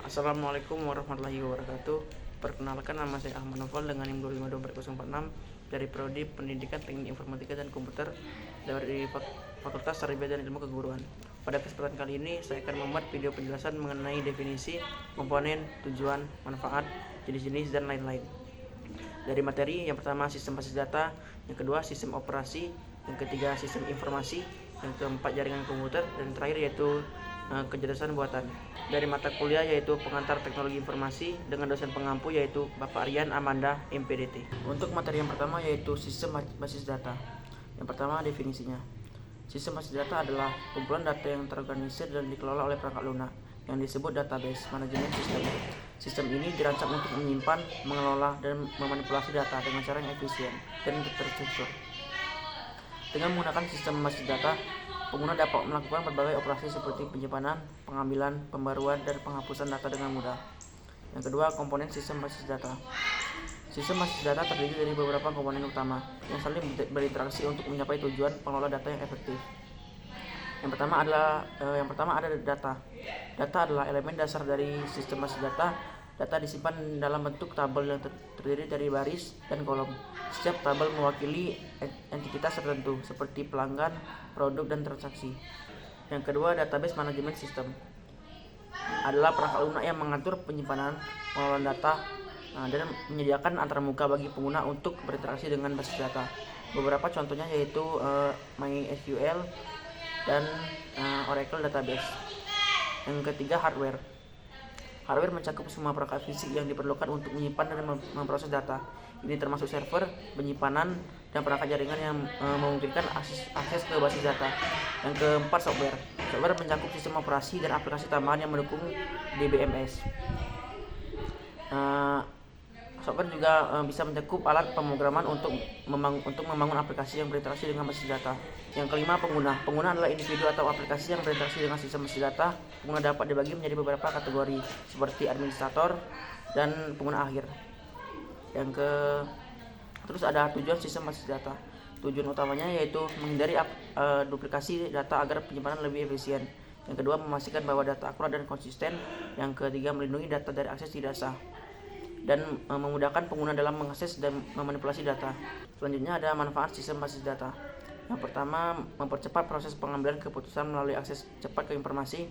Assalamualaikum warahmatullahi wabarakatuh. Perkenalkan, nama saya Ahmad Noval dengan NIM 2524046 dari Prodi Pendidikan Teknik Informatika dan Komputer dari Fakultas Tarbiyah dan Ilmu Keguruan. Pada kesempatan kali ini saya akan membuat video penjelasan mengenai definisi, komponen, tujuan, manfaat, jenis-jenis, dan lain-lain. Dari materi, yang pertama sistem basis data, yang kedua sistem operasi, yang ketiga sistem informasi, yang keempat jaringan komputer, dan terakhir yaitu kecerdasan buatan. Dari mata kuliah yaitu pengantar teknologi informasi dengan dosen pengampu yaitu Bapak Rian Amanda MPDT. Untuk materi yang pertama yaitu sistem basis data. Yang pertama definisinya. Sistem basis data adalah kumpulan data yang terorganisir dan dikelola oleh perangkat lunak yang disebut database manajemen sistem. Sistem ini dirancang untuk menyimpan, mengelola, dan memanipulasi data dengan cara yang efisien dan terstruktur. Dengan menggunakan sistem basis data, pengguna dapat melakukan berbagai operasi seperti penyimpanan, pengambilan, pembaruan, dan penghapusan data dengan mudah. Yang kedua, komponen sistem basis data. Sistem basis data terdiri dari beberapa komponen utama yang saling berinteraksi untuk mencapai tujuan pengelola data yang efektif. Yang pertama ada data. Data adalah elemen dasar dari sistem basis data. Data disimpan dalam bentuk tabel yang terdiri dari baris dan kolom. Setiap tabel mewakili entitas tertentu seperti pelanggan, produk, dan transaksi. Yang kedua, database manajemen sistem adalah perangkat lunak yang mengatur penyimpanan, pengelolaan data, dan menyediakan antarmuka bagi pengguna untuk berinteraksi dengan basis data. Beberapa contohnya yaitu MySQL dan Oracle Database. Yang ketiga, hardware. Hardware mencakup semua perangkat fisik yang diperlukan untuk menyimpan dan memproses data. Ini termasuk server, penyimpanan, dan perangkat jaringan yang memungkinkan akses ke basis data. Yang keempat, software. Software mencakup sistem operasi dan aplikasi tambahan yang mendukung DBMS. Software juga bisa mencakup alat pemrograman untuk membangun aplikasi yang berinteraksi dengan basis data. Yang kelima, pengguna. Pengguna adalah individu atau aplikasi yang berinteraksi dengan sistem basis data. Pengguna dapat dibagi menjadi beberapa kategori seperti administrator dan pengguna akhir. Terus ada tujuan sistem basis data. Tujuan utamanya yaitu menghindari duplikasi data agar penyimpanan lebih efisien. Yang kedua, memastikan bahwa data akurat dan konsisten. Yang ketiga, melindungi data dari akses tidak sah dan memudahkan pengguna dalam mengakses dan memanipulasi data. Selanjutnya ada manfaat sistem basis data. Yang pertama, mempercepat proses pengambilan keputusan melalui akses cepat ke informasi.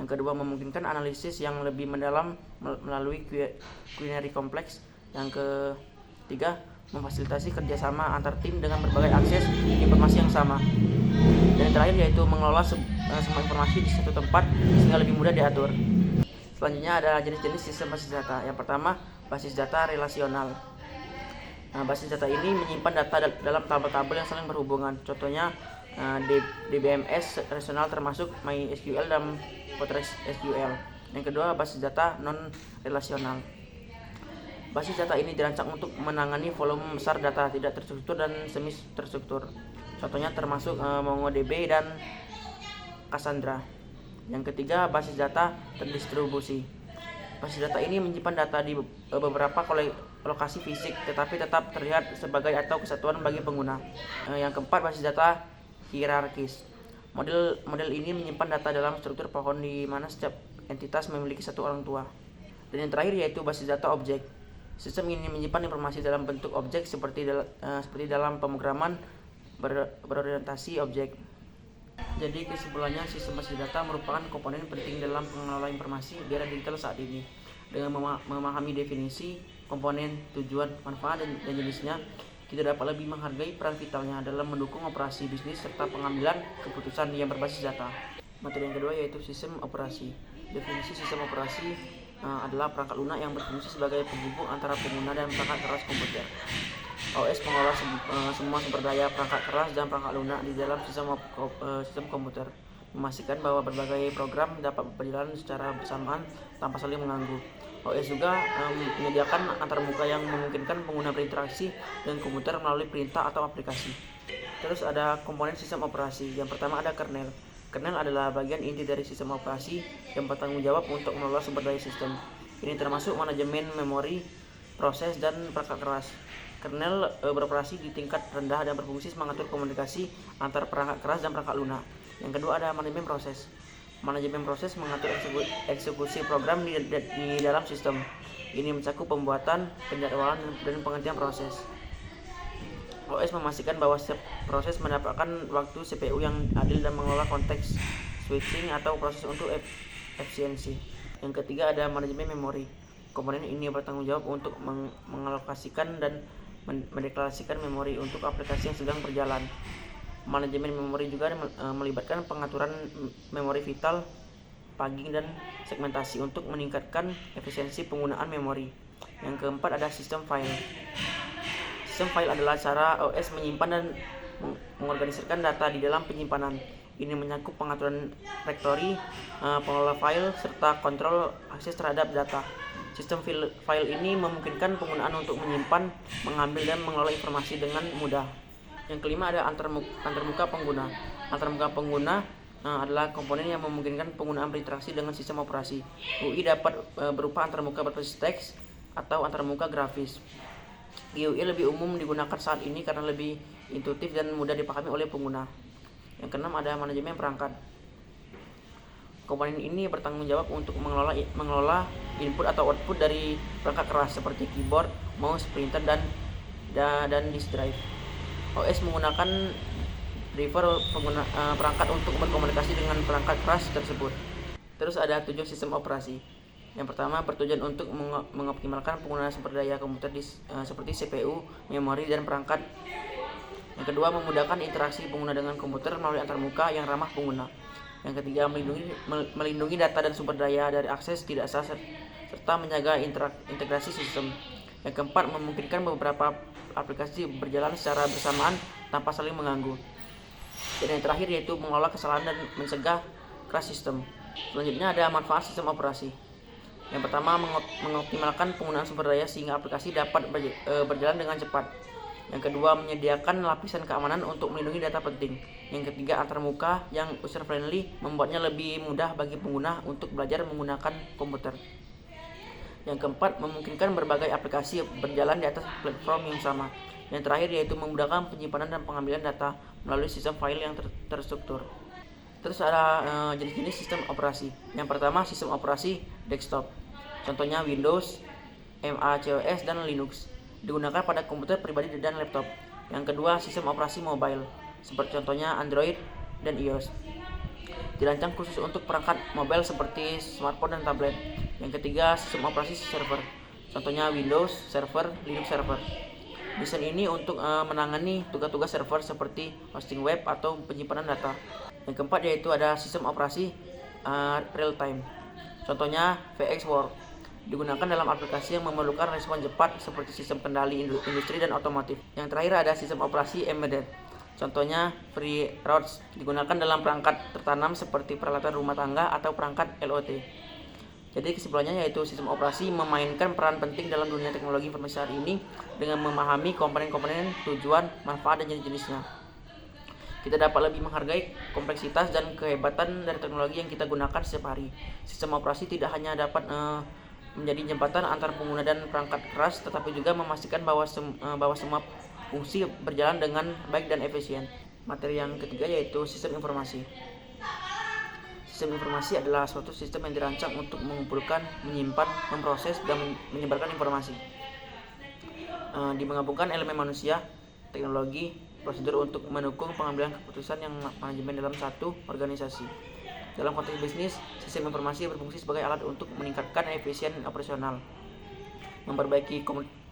Yang kedua, memungkinkan analisis yang lebih mendalam melalui query kompleks. Yang ketiga, memfasilitasi kerjasama antar tim dengan berbagai akses informasi yang sama. Dan yang terakhir yaitu mengelola semua informasi di satu tempat sehingga lebih mudah diatur. Selanjutnya ada jenis-jenis sistem basis data. Yang pertama, basis data relasional. Basis data ini menyimpan data dalam tabel-tabel yang saling berhubungan. Contohnya DBMS relasional termasuk MySQL dan PostgreSQL. Yang kedua, basis data non-relasional. Basis data ini dirancang untuk menangani volume besar data tidak terstruktur dan semi terstruktur. Contohnya termasuk MongoDB dan Cassandra. Yang ketiga, basis data terdistribusi. Basis data ini menyimpan data di beberapa lokasi fisik tetapi tetap terlihat sebagai atau kesatuan bagi pengguna. Yang keempat, basis data hierarkis. Model ini menyimpan data dalam struktur pohon di mana setiap entitas memiliki satu orang tua. Dan yang terakhir yaitu basis data objek. Sistem ini menyimpan informasi dalam bentuk objek seperti dalam pemrograman berorientasi objek. Jadi kesimpulannya, sistem basis data merupakan komponen penting dalam pengelolaan informasi di era digital saat ini. Dengan memahami definisi, komponen, tujuan, manfaat, dan jenisnya, kita dapat lebih menghargai peran vitalnya dalam mendukung operasi bisnis serta pengambilan keputusan yang berbasis data. Materi yang kedua yaitu sistem operasi. Definisi sistem operasi adalah perangkat lunak yang berfungsi sebagai penghubung antara pengguna dan perangkat keras komputer. OS mengolah semua sumber daya perangkat keras dan perangkat lunak di dalam sistem komputer, memastikan bahwa berbagai program dapat berjalan secara bersamaan tanpa saling mengganggu. OS juga menyediakan antarmuka yang memungkinkan pengguna berinteraksi dengan komputer melalui perintah atau aplikasi. Terus ada komponen sistem operasi. Yang pertama ada kernel. Kernel adalah bagian inti dari sistem operasi yang bertanggung jawab untuk mengelola sumber daya sistem. Ini termasuk manajemen memori, proses, dan perangkat keras. Kernel beroperasi di tingkat rendah dan berfungsi mengatur komunikasi antar perangkat keras dan perangkat lunak. Yang kedua ada manajemen proses. Manajemen proses mengatur eksekusi program di dalam sistem. Ini mencakup pembuatan, penjadwalan, dan penghentian proses. OS memastikan bahwa setiap proses mendapatkan waktu CPU yang adil dan mengelola konteks switching atau proses untuk efisiensi. Yang ketiga ada manajemen memori. Komponen ini bertanggung jawab untuk mengalokasikan dan mendeklarasikan memori untuk aplikasi yang sedang berjalan. Manajemen memori juga melibatkan pengaturan memori vital, paging, dan segmentasi untuk meningkatkan efisiensi penggunaan memori. Yang keempat ada sistem file. Sistem file adalah cara OS menyimpan dan mengorganisirkan data di dalam penyimpanan. Ini mencakup pengaturan rektori, pengelola file, serta kontrol akses terhadap data. Sistem file ini memungkinkan penggunaan untuk menyimpan, mengambil, dan mengelola informasi dengan mudah. Yang kelima ada antarmuka pengguna. Antarmuka pengguna adalah komponen yang memungkinkan penggunaan berinteraksi dengan sistem operasi. UI dapat berupa antarmuka berbasis teks atau antarmuka grafis. GUI lebih umum digunakan saat ini karena lebih intuitif dan mudah dipahami oleh pengguna. Yang keenam ada manajemen perangkat. Komponen ini bertanggung jawab untuk mengelola input atau output dari perangkat keras seperti keyboard, mouse, printer, dan disk drive. OS menggunakan driver perangkat untuk berkomunikasi dengan perangkat keras tersebut. Terus ada 7 sistem operasi. Yang pertama bertujuan untuk mengoptimalkan penggunaan sumber daya komputer seperti CPU, memori, dan perangkat. Yang kedua memudahkan interaksi pengguna dengan komputer melalui antarmuka yang ramah pengguna. Yang ketiga melindungi data dan sumber daya dari akses tidak sah serta menjaga integrasi sistem. Yang keempat memungkinkan beberapa aplikasi berjalan secara bersamaan tanpa saling mengganggu. Dan yang terakhir yaitu mengelola kesalahan dan mencegah crash sistem. Selanjutnya ada manfaat sistem operasi. Yang pertama mengoptimalkan penggunaan sumber daya sehingga aplikasi dapat berjalan dengan cepat. Yang kedua menyediakan lapisan keamanan untuk melindungi data penting. Yang ketiga antarmuka yang user friendly membuatnya lebih mudah bagi pengguna untuk belajar menggunakan komputer. Yang keempat memungkinkan berbagai aplikasi berjalan di atas platform yang sama. Yang terakhir yaitu memudahkan penyimpanan dan pengambilan data melalui sistem file yang terstruktur. Terus ada jenis-jenis sistem operasi. Yang pertama sistem operasi desktop. Contohnya Windows, macOS, dan Linux. Digunakan pada komputer pribadi dan laptop. Yang kedua sistem operasi mobile. Seperti contohnya Android dan iOS. Dirancang khusus untuk perangkat mobile seperti smartphone dan tablet. Yang ketiga sistem operasi server. Contohnya Windows Server, Linux Server. Desain ini untuk menangani tugas-tugas server seperti hosting web atau penyimpanan data. Yang keempat yaitu ada sistem operasi real time. Contohnya VxWorks. Digunakan dalam aplikasi yang memerlukan respon cepat seperti sistem kendali industri dan otomotif. Yang terakhir ada sistem operasi embedded. Contohnya FreeRoutes digunakan dalam perangkat tertanam seperti peralatan rumah tangga atau perangkat LOT. Jadi kesimpulannya yaitu sistem operasi memainkan peran penting dalam dunia teknologi informasi saat ini dengan memahami komponen-komponen, tujuan, manfaat, dan jenis-jenisnya. Kita dapat lebih menghargai kompleksitas dan kehebatan dari teknologi yang kita gunakan setiap hari. Sistem operasi tidak hanya dapat menjadi jembatan antar pengguna dan perangkat keras, tetapi juga memastikan bahwa semua fungsi berjalan dengan baik dan efisien. Materi yang ketiga yaitu sistem informasi. Sistem informasi adalah suatu sistem yang dirancang untuk mengumpulkan, menyimpan, memproses, dan menyebarkan informasi. Digabungkan elemen manusia, teknologi, prosedur untuk mendukung pengambilan keputusan yang manajemen dalam satu organisasi. Dalam konteks bisnis, sistem informasi berfungsi sebagai alat untuk meningkatkan efisien operasional, memperbaiki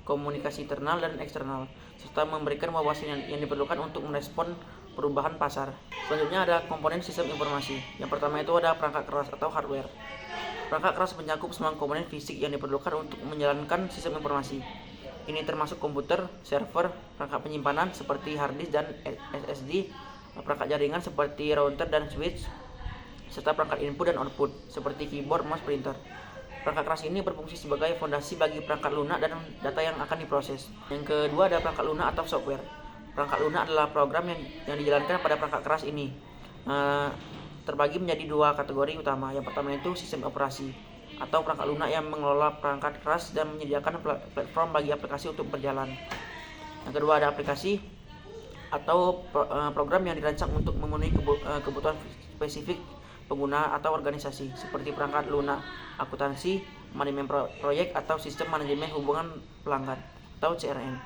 komunikasi internal dan eksternal, serta memberikan wawasan yang diperlukan untuk merespon perubahan pasar. Selanjutnya ada komponen sistem informasi. Yang pertama itu ada perangkat keras atau hardware. Perangkat keras mencakup semua komponen fisik yang diperlukan untuk menjalankan sistem informasi. Ini termasuk komputer, server, perangkat penyimpanan seperti hard disk dan SSD, perangkat jaringan seperti router dan switch, serta perangkat input dan output seperti keyboard, mouse, printer. Perangkat keras ini berfungsi sebagai fondasi bagi perangkat lunak dan data yang akan diproses. Yang kedua ada perangkat lunak atau software. Perangkat lunak adalah program yang dijalankan pada perangkat keras ini. Terbagi menjadi dua kategori utama. Yang pertama itu sistem operasi atau perangkat lunak yang mengelola perangkat keras dan menyediakan platform bagi aplikasi untuk berjalan. Yang kedua ada aplikasi atau program yang dirancang untuk memenuhi kebutuhan spesifik pengguna atau organisasi, seperti perangkat lunak, akuntansi, manajemen proyek, atau sistem manajemen hubungan pelanggan atau CRM.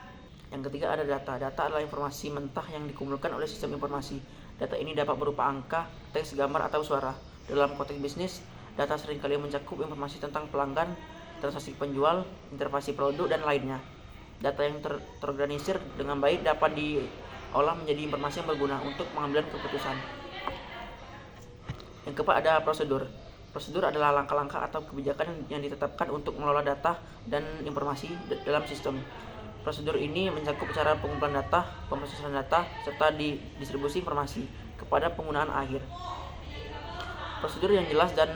Yang ketiga ada data. Data adalah informasi mentah yang dikumpulkan oleh sistem informasi. Data ini dapat berupa angka, teks, gambar, atau suara. Dalam konteks bisnis, data seringkali mencakup informasi tentang pelanggan, transaksi penjual, interface produk, dan lainnya. Data yang terorganisir dengan baik dapat diolah menjadi informasi yang berguna untuk pengambilan keputusan. Yang keempat ada prosedur. Prosedur adalah langkah-langkah atau kebijakan yang ditetapkan untuk mengelola data dan informasi dalam sistem. Prosedur ini mencakup cara pengumpulan data, pemrosesan data, serta distribusi informasi kepada penggunaan akhir. Prosedur yang jelas dan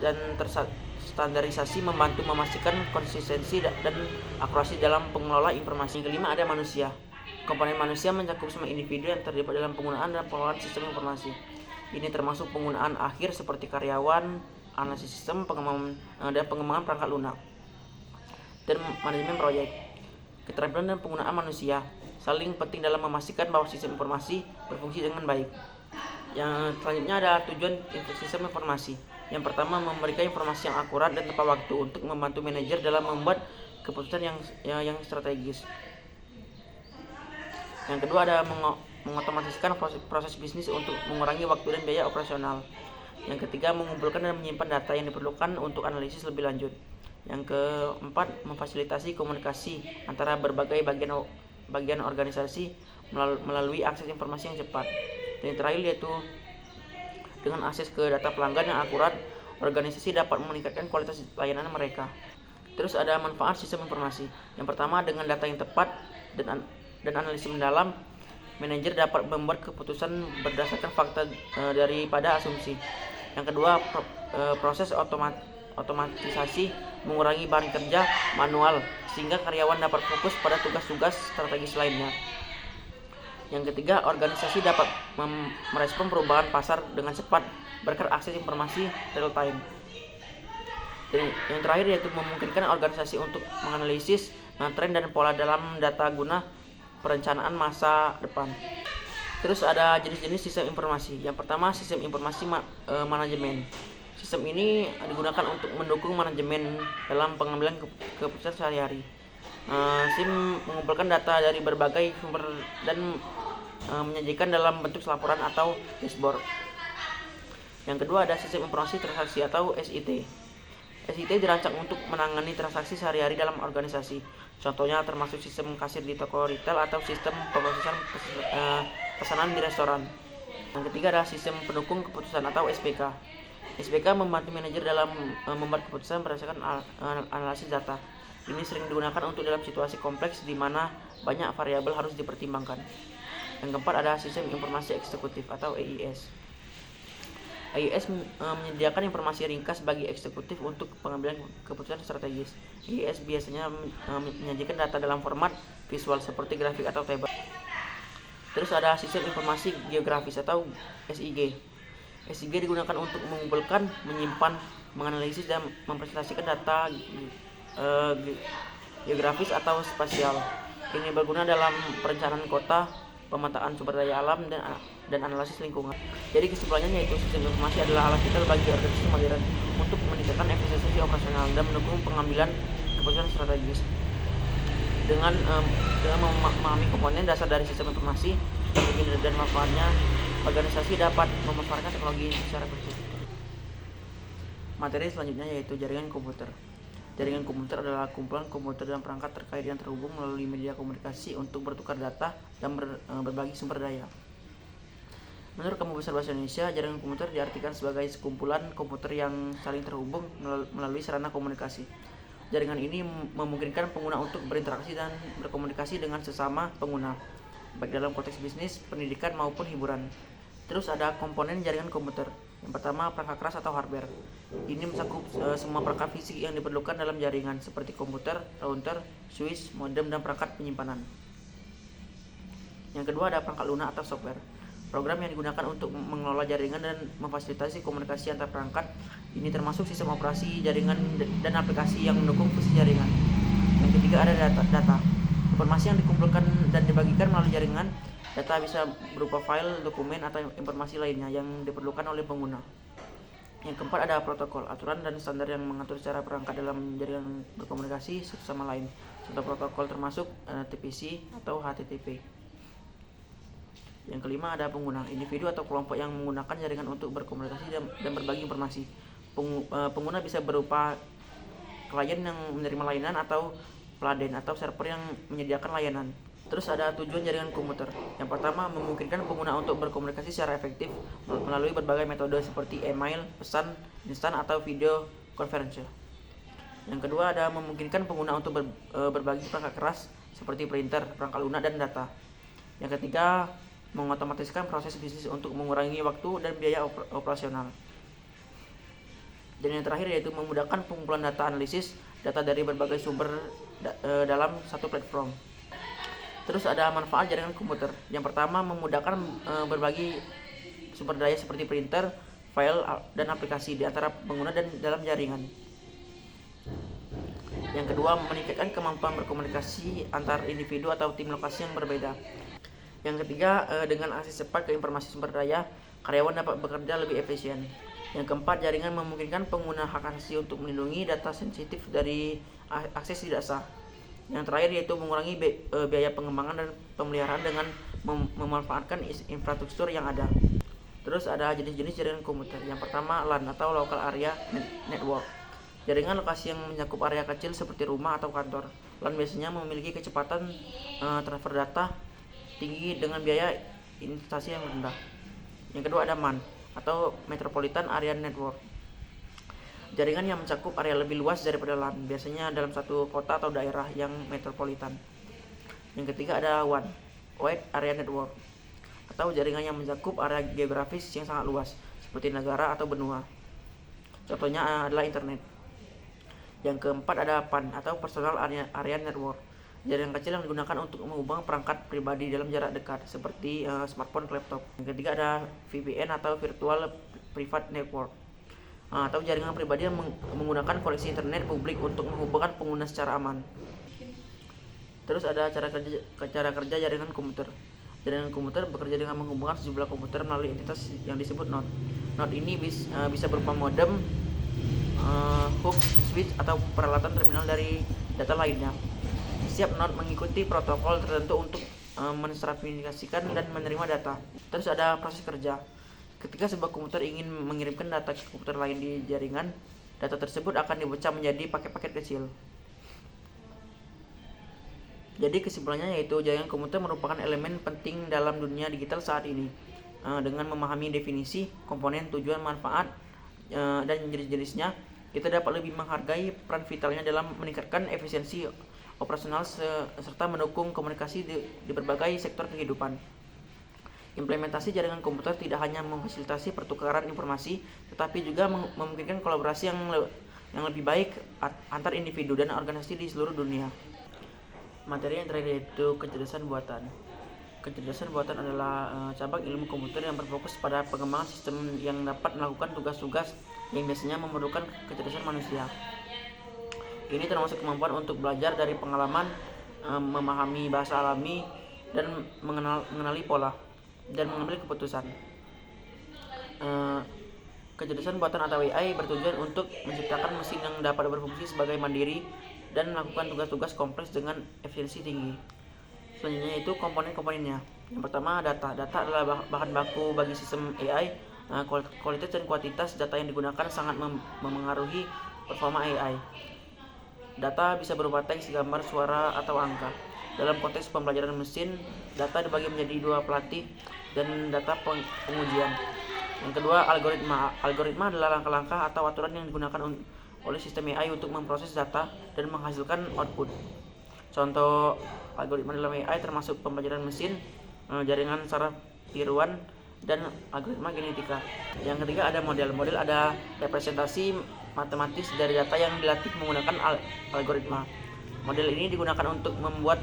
terstandarisasi membantu memastikan konsistensi dan akurasi dalam pengelola informasi. Yang kelima ada manusia. Komponen manusia mencakup semua individu yang terlibat dalam penggunaan dan pengelolaan sistem informasi. Ini termasuk penggunaan akhir seperti karyawan, analisis sistem, dan pengembangan perangkat lunak, dan manajemen proyek. Keterampilan dan penggunaan manusia saling penting dalam memastikan bahwa sistem informasi berfungsi dengan baik. Yang selanjutnya ada tujuan sistem informasi. Yang pertama, memberikan informasi yang akurat dan tepat waktu untuk membantu manajer dalam membuat keputusan yang strategis. Yang kedua ada mengotomatiskan proses bisnis untuk mengurangi waktu dan biaya operasional. Yang ketiga, mengumpulkan dan menyimpan data yang diperlukan untuk analisis lebih lanjut. Yang keempat, memfasilitasi komunikasi antara berbagai bagian organisasi melalui akses informasi yang cepat. Dan yang terakhir yaitu dengan akses ke data pelanggan yang akurat, organisasi dapat meningkatkan kualitas layanan mereka. Terus ada manfaat sistem informasi. Yang pertama, dengan data yang tepat dan analisis mendalam, manajer dapat membuat keputusan berdasarkan fakta daripada asumsi. Yang kedua, proses otomatisasi mengurangi bahan kerja manual sehingga karyawan dapat fokus pada tugas-tugas strategis lainnya. Yang ketiga, organisasi dapat merespon perubahan pasar dengan cepat berkat akses informasi real time. Dan yang terakhir yaitu memungkinkan organisasi untuk menganalisis tren dan pola dalam data guna perencanaan masa depan. Terus ada jenis-jenis sistem informasi. Yang pertama, sistem informasi manajemen. Sistem ini digunakan untuk mendukung manajemen dalam pengambilan keputusan sehari-hari. SIM mengumpulkan data dari berbagai sumber dan menyajikan dalam bentuk laporan atau dashboard. Yang kedua ada sistem informasi transaksi atau SIT. SIT dirancang untuk menangani transaksi sehari-hari dalam organisasi. Contohnya termasuk sistem kasir di toko retail atau sistem pemrosesan pesanan di restoran. Yang ketiga adalah sistem pendukung keputusan atau SPK. SPK membantu manajer dalam membuat keputusan berdasarkan analisis data. Ini sering digunakan untuk dalam situasi kompleks di mana banyak variabel harus dipertimbangkan. Yang keempat ada sistem informasi eksekutif atau EIS. EIS menyediakan informasi ringkas bagi eksekutif untuk pengambilan keputusan strategis. EIS biasanya menyajikan data dalam format visual seperti grafik atau tabel. Terus ada sistem informasi geografis atau SIG. SIG digunakan untuk mengumpulkan, menyimpan, menganalisis dan mempresentasikan data geografis atau spasial. Ini berguna dalam perencanaan kota, pemetaan sumber daya alam, dan analisis lingkungan. Jadi kesimpulannya yaitu sistem informasi adalah alat vital bagi organisasi modern untuk meningkatkan efisiensi operasional dan mendukung pengambilan keputusan strategis. Dengan memahami komponen dasar dari sistem informasi, strategi dan manfaatnya, organisasi dapat memanfaatkan teknologi secara efisien. Materi selanjutnya yaitu jaringan komputer. Jaringan komputer adalah kumpulan komputer dan perangkat terkait yang terhubung melalui media komunikasi untuk bertukar data dan berbagi sumber daya. Menurut Kamus Besar Bahasa Indonesia, jaringan komputer diartikan sebagai sekumpulan komputer yang saling terhubung melalui sarana komunikasi. Jaringan ini memungkinkan pengguna untuk berinteraksi dan berkomunikasi dengan sesama pengguna, baik dalam konteks bisnis, pendidikan, maupun hiburan. Terus ada komponen jaringan komputer. Yang pertama, perangkat keras atau hardware. Ini mencakup semua perangkat fisik yang diperlukan dalam jaringan seperti komputer, router, switch, modem, dan perangkat penyimpanan. Yang kedua ada perangkat lunak atau software. Program yang digunakan untuk mengelola jaringan dan memfasilitasi komunikasi antar perangkat. Ini termasuk sistem operasi jaringan dan aplikasi yang mendukung fungsi jaringan. Yang ketiga ada data. Informasi yang dikumpulkan dan dibagikan melalui jaringan Data bisa berupa file, dokumen, atau informasi lainnya yang diperlukan oleh pengguna. Yang keempat ada protokol, aturan dan standar yang mengatur cara perangkat dalam jaringan berkomunikasi satu sama lain. Contoh protokol termasuk TPC atau HTTP. Yang kelima ada pengguna, individu atau kelompok yang menggunakan jaringan untuk berkomunikasi dan berbagi informasi. Pengguna bisa berupa klien yang menerima layanan atau peladen atau server yang menyediakan layanan. Terus ada tujuan jaringan komuter. Yang pertama, memungkinkan pengguna untuk berkomunikasi secara efektif melalui berbagai metode seperti email, pesan instan, atau video conference. Yang kedua ada memungkinkan pengguna untuk berbagi perangkat keras seperti printer, perangkat lunak, dan data. Yang ketiga, mengotomatiskan proses bisnis untuk mengurangi waktu dan biaya operasional. Dan yang terakhir yaitu memudahkan pengumpulan data analisis data dari berbagai sumber dalam satu platform. Terus ada manfaat jaringan komputer. Yang pertama, memudahkan berbagi sumber daya seperti printer, file, dan aplikasi di antara pengguna dan dalam jaringan. Yang kedua, meningkatkan kemampuan berkomunikasi antar individu atau tim lokasi yang berbeda. Yang ketiga, dengan akses cepat ke informasi sumber daya, karyawan dapat bekerja lebih efisien. Yang keempat, jaringan memungkinkan pengguna hak asasi untuk melindungi data sensitif dari akses tidak sah. Yang terakhir yaitu mengurangi biaya pengembangan dan pemeliharaan dengan memanfaatkan infrastruktur yang ada. Terus ada jenis-jenis jaringan komputer. Yang pertama, LAN atau Local Area Network. Jaringan lokasi yang mencakup area kecil seperti rumah atau kantor. LAN biasanya memiliki kecepatan transfer data tinggi dengan biaya investasi yang rendah. Yang kedua ada MAN atau Metropolitan Area Network. Jaringan yang mencakup area lebih luas daripada LAN, biasanya dalam satu kota atau daerah yang metropolitan. Yang ketiga ada WAN, Wide Area Network, atau jaringan yang mencakup area geografis yang sangat luas, seperti negara atau benua. Contohnya adalah internet. Yang keempat ada PAN atau Personal Area Network. Jaringan kecil yang digunakan untuk menghubungkan perangkat pribadi dalam jarak dekat, seperti smartphone ke laptop. Yang ketiga ada VPN atau Virtual Private Network, atau jaringan pribadi yang menggunakan koneksi internet publik untuk menghubungkan pengguna secara aman. Terus ada cara kerja jaringan komputer. Jaringan komputer bekerja dengan menghubungkan sejumlah komputer melalui entitas yang disebut node. Node ini bisa berupa modem, hub, switch, atau peralatan terminal dari data lainnya. Setiap node mengikuti protokol tertentu untuk mentransmisikan dan menerima data. Terus ada proses kerja. Ketika sebuah komputer ingin mengirimkan data ke komputer lain di jaringan, data tersebut akan dipecah menjadi paket-paket kecil. Jadi kesimpulannya yaitu jaringan komputer merupakan elemen penting dalam dunia digital saat ini. Dengan memahami definisi, komponen, tujuan, manfaat, dan jenis-jenisnya, kita dapat lebih menghargai peran vitalnya dalam meningkatkan efisiensi operasional serta mendukung komunikasi di berbagai sektor kehidupan. Implementasi jaringan komputer tidak hanya memfasilitasi pertukaran informasi, tetapi juga memungkinkan kolaborasi yang lebih baik antar individu dan organisasi di seluruh dunia. Materi yang terakhir yaitu kecerdasan buatan. Kecerdasan buatan adalah cabang ilmu komputer yang berfokus pada pengembangan sistem yang dapat melakukan tugas-tugas yang biasanya memerlukan kecerdasan manusia. Ini termasuk kemampuan untuk belajar dari pengalaman, memahami bahasa alami, dan mengenali pola, dan mengambil keputusan. Kecerdasan buatan atau AI bertujuan untuk menciptakan mesin yang dapat berfungsi sebagai mandiri dan melakukan tugas-tugas kompleks dengan efisiensi tinggi. Selanjutnya itu komponen-komponennya. Yang pertama data. Data adalah bahan baku bagi sistem AI. Kualitas dan kuantitas data yang digunakan sangat memengaruhi performa AI. Data bisa berupa teks, gambar, suara, atau angka. Dalam konteks pembelajaran mesin, data dibagi menjadi dua pelatih dan data pengujian. Yang kedua, algoritma. Algoritma adalah langkah-langkah atau aturan yang digunakan oleh sistem AI untuk memproses data dan menghasilkan output. Contoh algoritma dalam AI termasuk pembelajaran mesin, jaringan saraf tiruan, dan algoritma genetika. Yang ketiga ada model. Model ada representasi matematis dari data yang dilatih menggunakan algoritma. Model ini digunakan untuk membuat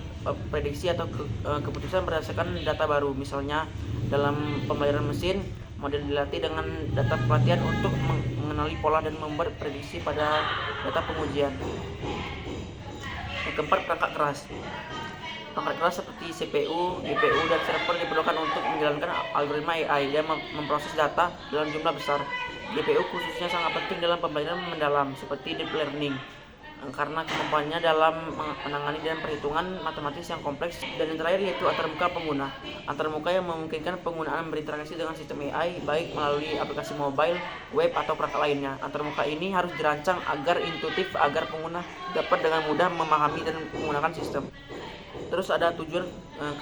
prediksi atau keputusan berdasarkan data baru. Misalnya dalam pembelajaran mesin, model dilatih dengan data pelatihan untuk mengenali pola dan membuat prediksi pada data pengujian. Yang keempat, perangkat keras. Perangkat keras seperti CPU, GPU, dan server diperlukan untuk menjalankan algoritma AI dan memproses data dalam jumlah besar. GPU khususnya sangat penting dalam pembelajaran mendalam seperti deep learning karena kemampuannya dalam menangani dan perhitungan matematis yang kompleks. Dan yang terakhir yaitu antarmuka pengguna. Antarmuka yang memungkinkan penggunaan berinteraksi dengan sistem AI baik melalui aplikasi mobile, web, atau perangkat lainnya. Antarmuka ini harus dirancang agar intuitif agar pengguna dapat dengan mudah memahami dan menggunakan sistem. Terus ada tujuan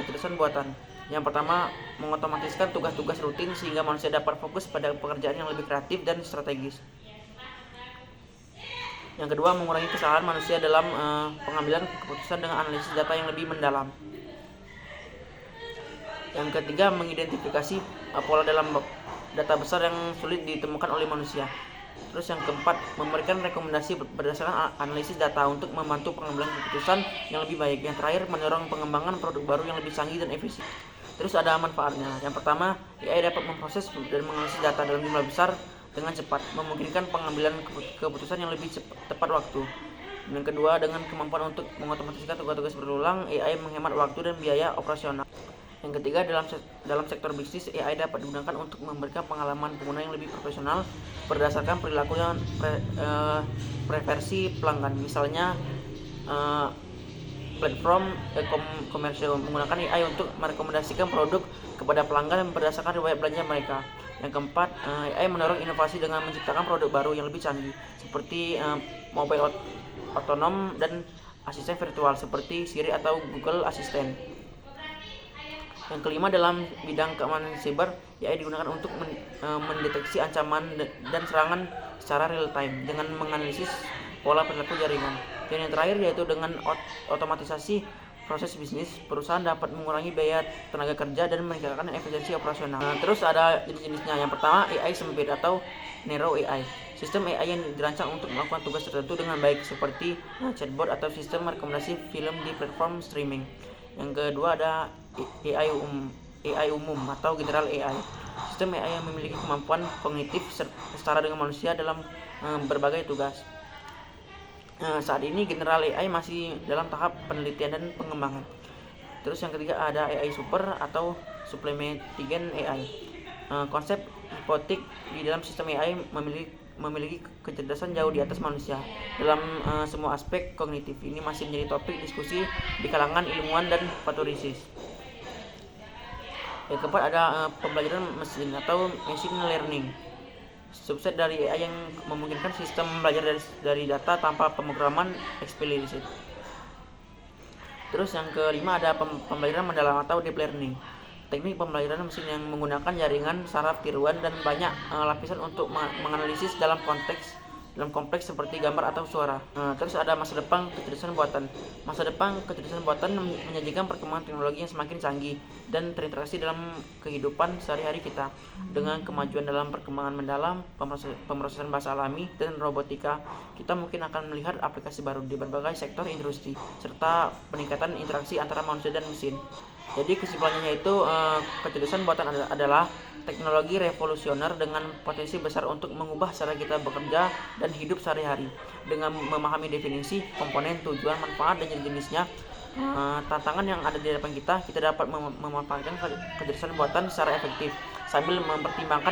kecerdasan buatan. Yang pertama, mengotomatiskan tugas-tugas rutin sehingga manusia dapat fokus pada pekerjaan yang lebih kreatif dan strategis. Yang kedua, mengurangi kesalahan manusia dalam pengambilan keputusan dengan analisis data yang lebih mendalam. Yang ketiga, mengidentifikasi pola dalam data besar yang sulit ditemukan oleh manusia. Terus yang keempat, memberikan rekomendasi berdasarkan analisis data untuk membantu pengambilan keputusan yang lebih baik. Yang terakhir, mendorong pengembangan produk baru yang lebih canggih dan efisien. Terus ada manfaatnya. Yang pertama, AI dapat memproses dan menganalisis data dalam jumlah besar dengan cepat, memungkinkan pengambilan keputusan yang lebih tepat waktu. Dan kedua, dengan kemampuan untuk mengotomatiskan tugas-tugas berulang, AI menghemat waktu dan biaya operasional. Yang ketiga, dalam sektor bisnis, AI dapat digunakan untuk memberikan pengalaman pengguna yang lebih profesional berdasarkan perilaku yang preferensi pelanggan. Misalnya, platform komersial menggunakan AI untuk merekomendasikan produk kepada pelanggan berdasarkan riwayat belanja mereka. Yang keempat, AI mendorong inovasi dengan menciptakan produk baru yang lebih canggih seperti mobile otonom dan asisten virtual seperti Siri atau Google Assistant. Yang kelima, dalam bidang keamanan siber, AI digunakan untuk mendeteksi ancaman dan serangan secara real time dengan menganalisis pola perilaku jaringan. Dan yang terakhir yaitu dengan otomatisasi proses bisnis, perusahaan dapat mengurangi biaya tenaga kerja dan meningkatkan efisiensi operasional. Terus ada jenis-jenisnya. Yang pertama, AI sempit atau narrow AI. Sistem AI yang dirancang untuk melakukan tugas tertentu dengan baik seperti chatbot atau sistem rekomendasi film di platform streaming. Yang kedua ada AI umum atau general AI. Sistem AI yang memiliki kemampuan kognitif setara dengan manusia dalam berbagai tugas. Saat ini general AI masih dalam tahap penelitian dan pengembangan. Terus yang ketiga ada AI super atau supplementary AI. Konsep hipotetik di dalam sistem AI memiliki kecerdasan jauh di atas manusia dalam semua aspek kognitif. Ini masih menjadi topik diskusi di kalangan ilmuwan dan futuristis. Yang keempat ada pembelajaran mesin atau machine learning, subset dari AI yang memungkinkan sistem belajar dari data tanpa pemrograman eksplisit. Terus yang kelima ada pembelajaran mendalam atau deep learning, teknik pembelajaran mesin yang menggunakan jaringan saraf tiruan dan banyak lapisan untuk menganalisis dalam kompleks seperti gambar atau suara. Terus ada masa depan kecerdasan buatan. Masa depan kecerdasan buatan menyajikan perkembangan teknologi yang semakin canggih dan terinteraksi dalam kehidupan sehari-hari kita. Dengan kemajuan dalam perkembangan mendalam, pemrosesan bahasa alami, dan robotika, kita mungkin akan melihat aplikasi baru di berbagai sektor industri, serta peningkatan interaksi antara manusia dan mesin. Jadi kesimpulannya itu kecerdasan buatan adalah teknologi revolusioner dengan potensi besar untuk mengubah cara kita bekerja dan hidup sehari-hari. Dengan memahami definisi, komponen, tujuan, manfaat, dan jenis-jenisnya, tantangan yang ada di depan kita dapat memanfaatkan kecerdasan buatan secara efektif sambil mempertimbangkan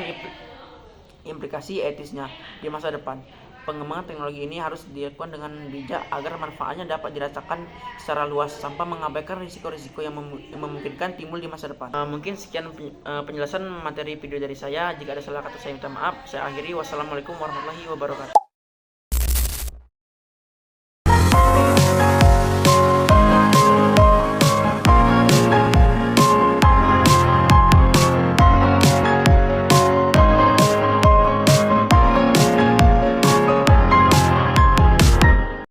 implikasi etisnya di masa depan. Pengembangan teknologi ini harus dilakukan dengan bijak agar manfaatnya dapat dirasakan secara luas tanpa mengabaikan risiko-risiko yang memungkinkan timbul di masa depan. Mungkin sekian penjelasan materi video dari saya. Jika ada salah kata saya minta maaf. Saya akhiri. Wassalamualaikum warahmatullahi wabarakatuh.